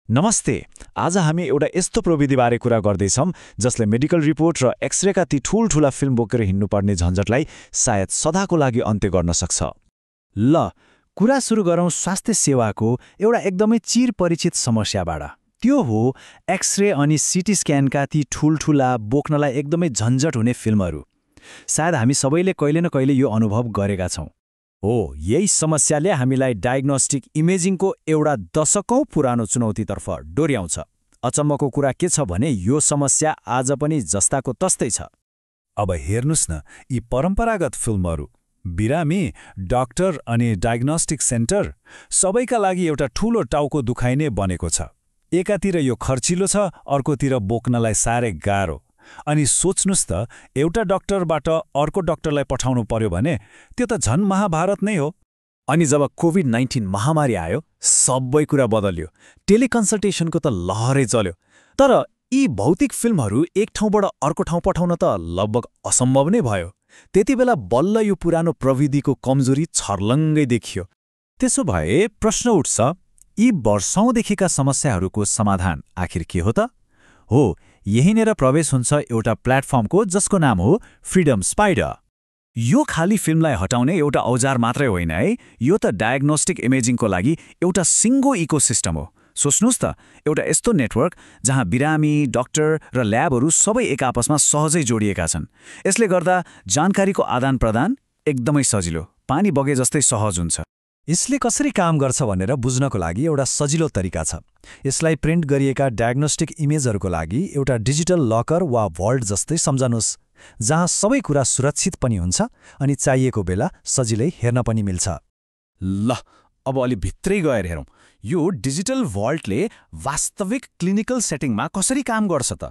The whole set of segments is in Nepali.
नमस्ते। आज हामी एउटा यस्तो प्रविधिबारे कुरा गर्दैछौँ जसले मेडिकल रिपोर्ट र एक्सरेका ती ठूलठूला फिल्म बोकेर हिँड्नुपर्ने झन्झटलाई सायद सदाको लागि अन्त्य गर्न सक्छ। ल कुरा सुरु गरौँ स्वास्थ्य सेवाको एउटा एकदमै चिरपरिचित समस्याबाट। त्यो हो एक्सरे अनि सिटी स्क्यानका ती ठूलठूला बोक्नलाई एकदमै झन्झट हुने फिल्महरू। सायद हामी सबैले कहिले न कहिले यो अनुभव गरेका छौँ। हो, यही समस्याले हामीलाई डायग्नोस्टिक इमेजिङको एउटा दशकौं पुरानो चुनौतीतर्फ डोर्याउँछ। अचम्मको कुरा के छ भने यो समस्या आज पनि जस्ताको तस्तै छ। अब हेर्नुस् न, यी परम्परागत फिल्महरू, बिरामी, डाक्टर अनि डायग्नोस्टिक सेन्टर सबैका लागि एउटा ठूलो टाउको दुखाइ नै बनेको छ। एकातिर यो खर्चिलो छ, अर्कोतिर बोक्नलाई साह्रै गाह्रो। अनि सोच्नुस् त, एउटा डाक्टरबाट अर्को डाक्टरलाई पठाउनु पर्यो भने त्यो त झन् महाभारत नै हो। अनि जब कोभिड-19 महामारी आयो, सबै कुरा बदल्यो। टेलिकन्सल्टेसनको त लहरै चल्यो। तर यी भौतिक फिल्महरू एक ठाउँबाट अर्को ठाउँ पठाउन त लगभग असम्भव नै भयो। त्यतिबेला बल्ल यो पुरानो प्रविधिको कमजोरी छर्लङ्गै देखियो। त्यसो भए प्रश्न उठ्छ, यी वर्षौंदेखिका समस्याहरूको समाधान आखिर के हो त? हो, यहीँनिर प्रवेश हुन्छ एउटा प्लेटफर्मको जसको नाम हो फ्रिडम स्पाइडर। यो खाली फिल्मलाई हटाउने एउटा औजार मात्रै होइन है, यो त डायग्नोस्टिक इमेजिङको लागि एउटा सिङ्गो इकोसिस्टम हो। सोच्नुस् त, एउटा यस्तो नेटवर्क जहाँ बिरामी, डाक्टर र ल्याबहरू सबै एक आपसमा सहजै जोडिएका छन्। यसले गर्दा जानकारीको आदान-प्रदान एकदमै सजिलो, पानी बगे जस्तै सहज हुन्छ। यसले कसरी काम गर्छ भनेर बुझ्नको लागि एउटा सजिलो तरिका छ। यसलाई प्रिन्ट गरिएका डायग्नोस्टिक इमेजहरूको लागि एउटा डिजिटल लकर वा भल्ट जस्तै सम्झनुस्, जहाँ सबै कुरा सुरक्षित पनि हुन्छ अनि चाहिएको बेला सजिलै हेर्न पनि मिल्छ। ल, अब अलि भित्रै गएर हेरौँ। यो डिजिटल भल्टले वास्तविक क्लिनिकल सेटिङमा कसरी काम गर्छ त?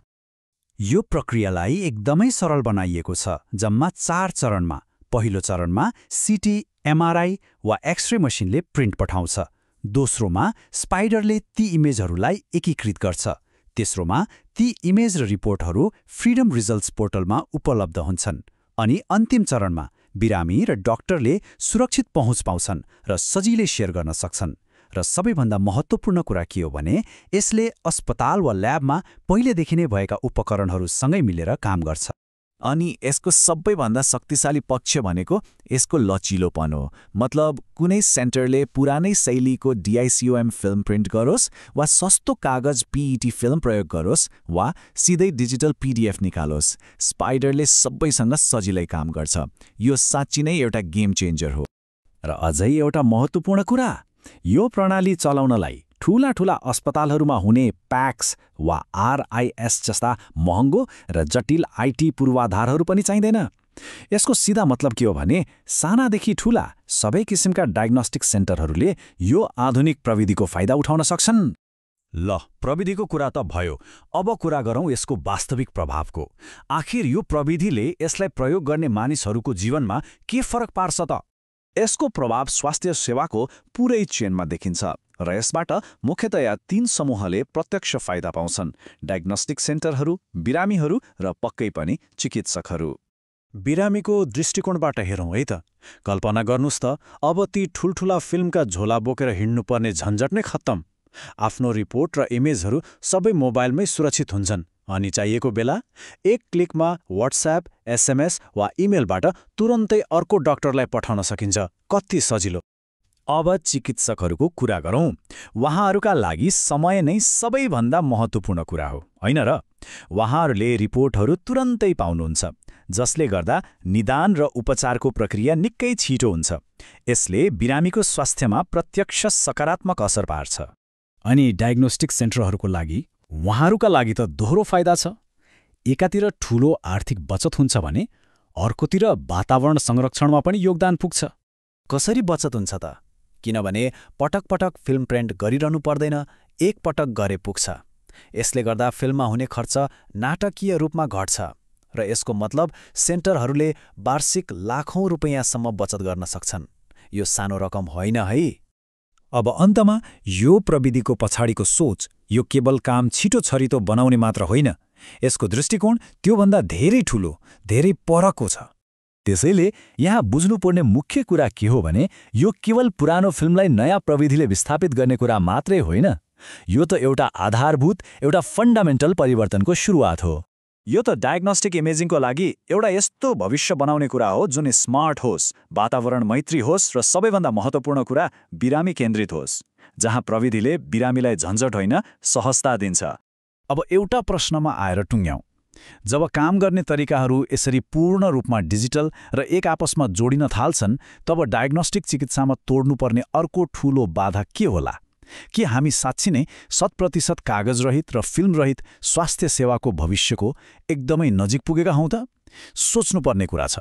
यो प्रक्रियालाई एकदमै सरल बनाइएको छ, जम्मा 4 चरणमा। पहिलो चरणमा सिटी, एमआरआई वा एक्सरे मसिनले प्रिन्ट पठाउँछ। दोस्रोमा स्पाइडरले ती इमेजहरूलाई एकीकृत गर्छ। तेस्रोमा ती इमेज र रिपोर्टहरू फ्रिडम रिजल्ट्स पोर्टलमा उपलब्ध हुन्छन्। अनि अन्तिम चरणमा बिरामी र डाक्टरले सुरक्षित पहुँच पाउँछन् र सजिलै सेयर गर्न सक्छन्। र सबैभन्दा महत्त्वपूर्ण कुरा के हो भने यसले अस्पताल वा ल्याबमा पहिलेदेखि नै भएका उपकरणहरूसँगै मिलेर काम गर्छ। अनि यसको सबैभन्दा शक्तिशाली पक्ष भनेको यसको लचिलोपन हो। मतलब कुनै सेन्टरले पुरानै शैलीको DICOM फिल्म प्रिन्ट गरोस् वा सस्तो कागज PET फिल्म प्रयोग गरोस् वा सिधै डिजिटल PDF निकालोस्, स्पाइडरले सबैसँग सजिलै काम गर्छ। यो साँच्चै नै एउटा गेम चेन्जर हो। र अझै एउटा महत्त्वपूर्ण कुरा, यो प्रणाली चलाउनलाई ठूला अस्पतालहरूमा हुने प्याक्स वा RIS जस्ता महँगो र जटिल IT पूर्वाधारहरू पनि चाहिँदैन। यसको सिधा मतलब के हो भने सानादेखि ठूला सबै किसिमका डायग्नोस्टिक सेन्टरहरूले यो आधुनिक प्रविधिको फाइदा उठाउन सक्छन्। ल, प्रविधिको कुरा त भयो। अब कुरा गरौँ यसको वास्तविक प्रभावको। आखिर यो प्रविधिले यसलाई प्रयोग गर्ने मानिसहरूको जीवनमा के फरक पार्छ त? यसको प्रभाव स्वास्थ्य सेवाको पुरै चेनमा देखिन्छ र यसबाट मुख्यतया 3 समूहले प्रत्यक्ष फाइदा पाउँछन्: डायग्नोस्टिक सेन्टरहरू, बिरामीहरू र पक्कै पनि चिकित्सकहरू। बिरामीको दृष्टिकोणबाट हेरौँ है त। कल्पना गर्नुस् त, अब ती ठूल्ठूला फिल्मका झोला बोकेर हिँड्नुपर्ने झन्झट नै खत्तम। आफ्नो रिपोर्ट र इमेजहरू सबै मोबाइलमै सुरक्षित हुन्छन् अनि चाहिएको बेला एक क्लिकमा WhatsApp, SMS वा इमेलबाट तुरन्तै अर्को डाक्टरलाई पठाउन सकिन्छ। कति सजिलो! अब चिकित्सकहरूको कुरा गरौँ। उहाँहरूका लागि समय नै सबैभन्दा महत्त्वपूर्ण कुरा हो, होइन र? उहाँहरूले रिपोर्टहरू तुरन्तै पाउनुहुन्छ, जसले गर्दा निदान र उपचारको प्रक्रिया निकै छिटो हुन्छ। यसले बिरामीको स्वास्थ्यमा प्रत्यक्ष सकारात्मक असर पार्छ। अनि डायग्नोस्टिक सेन्टरहरूको लागि उहाँहरूका लागि त दोहोरो फाइदा छ। एकातिर ठूलो आर्थिक बचत हुन्छ भने अर्कोतिर वातावरण संरक्षणमा पनि योगदान पुग्छ। कसरी बचत हुन्छ त? किनभने पटक फिल्म प्रिन्ट गरिरहनु पर्दैन, एक पटक गरे पुग्छ। यसले गर्दा फिल्ममा हुने खर्च नाटकीय रूपमा घट्छ र यसको मतलब सेन्टरहरूले वार्षिक लाखौं रुपैयाँसम्म बचत गर्न सक्छन्। यो सानो रकम होइन है। अब अन्तमा यो प्रविधिको पछाडिको सोच यो केवल काम छिटो छरितो बनाउने मात्र होइन, यसको दृष्टिकोण त्योभन्दा धेरै ठूलो, धेरै परको छ। त्यसैले यहाँ बुझ्नुपर्ने मुख्य कुरा के हो भने यो केवल पुरानो फिल्मलाई नयाँ प्रविधिले विस्थापित गर्ने कुरा मात्रै होइन, यो त एउटा आधारभूत एउटा फन्डामेन्टल परिवर्तनको सुरुवात हो। यो त डायग्नोस्टिक इमेजिङको लागि एउटा यस्तो भविष्य बनाउने कुरा हो जुन स्मार्ट होस्, वातावरण मैत्री होस् र सबैभन्दा महत्त्वपूर्ण कुरा बिरामी केन्द्रित होस्, जहाँ प्रविधिले बिरामीलाई झन्झट होइन सहजता दिन्छ। अब एउटा प्रश्नमा आएर टुङ्ग्यौं। जब काम गर्ने तरिकाहरू यसरी पूर्ण रूपमा डिजिटल र एक आपसमा जोडिन थाल्छन्, तब डायग्नोस्टिक चिकित्सामा तोड्नुपर्ने अर्को ठूलो बाधा के होला? के हामी साँच्चै नै 100% कागजरहित र फिल्मरहित स्वास्थ्य सेवाको भविष्यको एकदमै नजिक पुगेका हौँ त? सोच्नुपर्ने कुरा छ।